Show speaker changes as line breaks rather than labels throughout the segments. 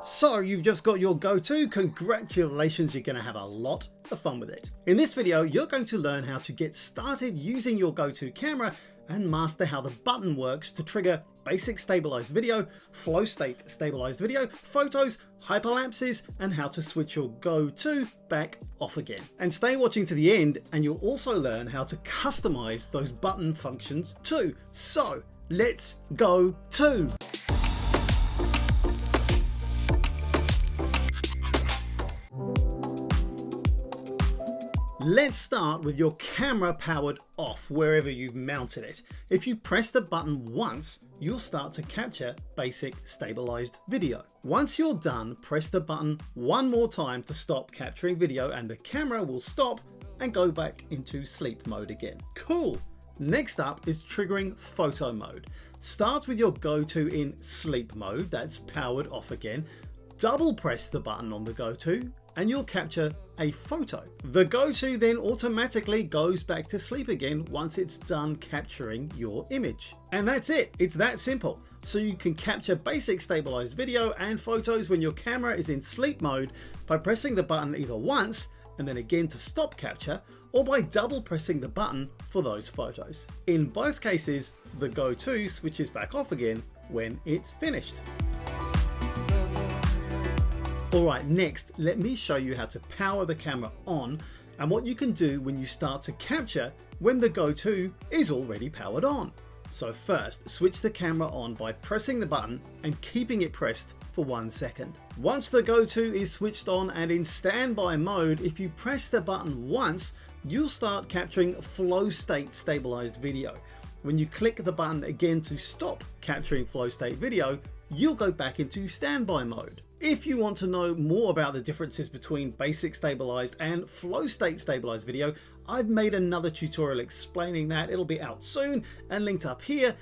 So you've just got your go-to. Congratulations, you're going to have a lot of fun with it. In this video, you're going to learn how to get started using your go-to camera and master how the button works to trigger basic stabilized video, flow state stabilized video, photos, hyperlapses, and how to switch your go-to back off again. And stay watching to the end and you'll also learn how to customize those button functions too. So let's go to. Let's start with your camera powered off wherever you've mounted it. If you press the button once, you'll start to capture basic stabilized video. Once you're done, press the button one more time to stop capturing video and the camera will stop and go back into sleep mode again. Cool. Next up is triggering photo mode. Start with your go-to in sleep mode, that's powered off again. Double press the button on the go-to and you'll capture a photo. The go-to then automatically goes back to sleep again once it's done capturing your image. And that's it, it's that simple. So you can capture basic stabilized video and photos when your camera is in sleep mode by pressing the button either once and then again to stop capture, or by double pressing the button for those photos. In both cases, the go-to switches back off again when it's finished. Alright, next, let me show you how to power the camera on and what you can do when you start to capture when the go-to is already powered on. So first, switch the camera on by pressing the button and keeping it pressed for 1 second. Once the go-to is switched on and in standby mode, if you press the button once, you'll start capturing flow state stabilized video. When you click the button again to stop capturing flow state video, you'll go back into standby mode. If you want to know more about the differences between basic stabilized and flow state stabilized video, I've made another tutorial explaining that. It'll be out soon and linked up here,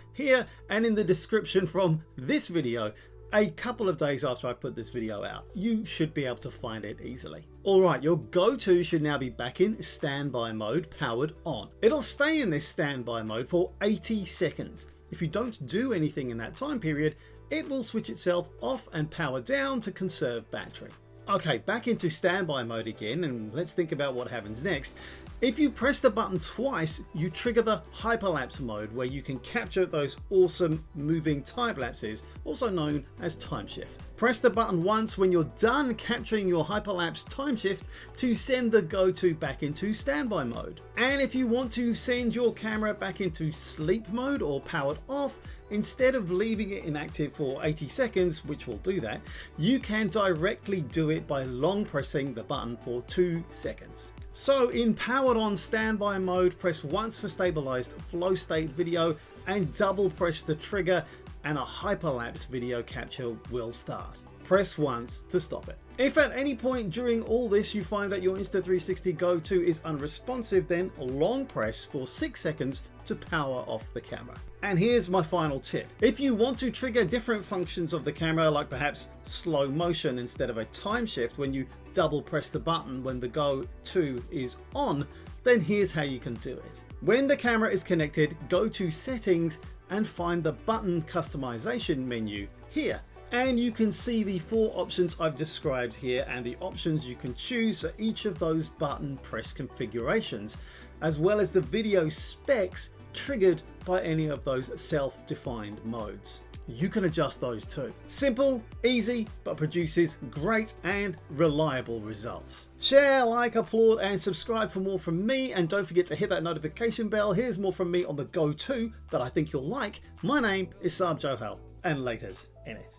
and in the description from this video. A couple of days after I put this video out, you should be able to find it easily. Alright, your go-to should now be back in standby mode, powered on. It'll stay in this standby mode for 80 seconds. If you don't do anything in that time period, it will switch itself off and power down to conserve battery. Okay, back into standby mode again, and let's think about what happens next. If you press the button twice, you trigger the hyperlapse mode where you can capture those awesome moving time lapses, also known as time shift. Press the button once when you're done capturing your hyperlapse time shift to send the go-to back into standby mode. And if you want to send your camera back into sleep mode or powered off, instead of leaving it inactive for 80 seconds, which will do that, you can directly do it by long pressing the button for 2 seconds. So in powered on standby mode, press once for stabilized flow state video and double press the trigger and a hyperlapse video capture will start. Press once to stop it. If at any point during all this you find that your Insta360 Go 2 is unresponsive, then long press for 6 seconds to power off the camera. And here's my final tip. If you want to trigger different functions of the camera, like perhaps slow motion instead of a time shift when you double press the button when the Go 2 is on, then here's how you can do it. When the camera is connected, go to settings and find the button customization menu here. And you can see the 4 options I've described here and the options you can choose for each of those button press configurations, as well as the video specs triggered by any of those self-defined modes. You can adjust those too. Simple, easy, but produces great and reliable results. Share, like, applaud, and subscribe for more from me. And don't forget to hit that notification bell. Here's more from me on the go-to that I think you'll like. My name is Saab Johal, and laters in it.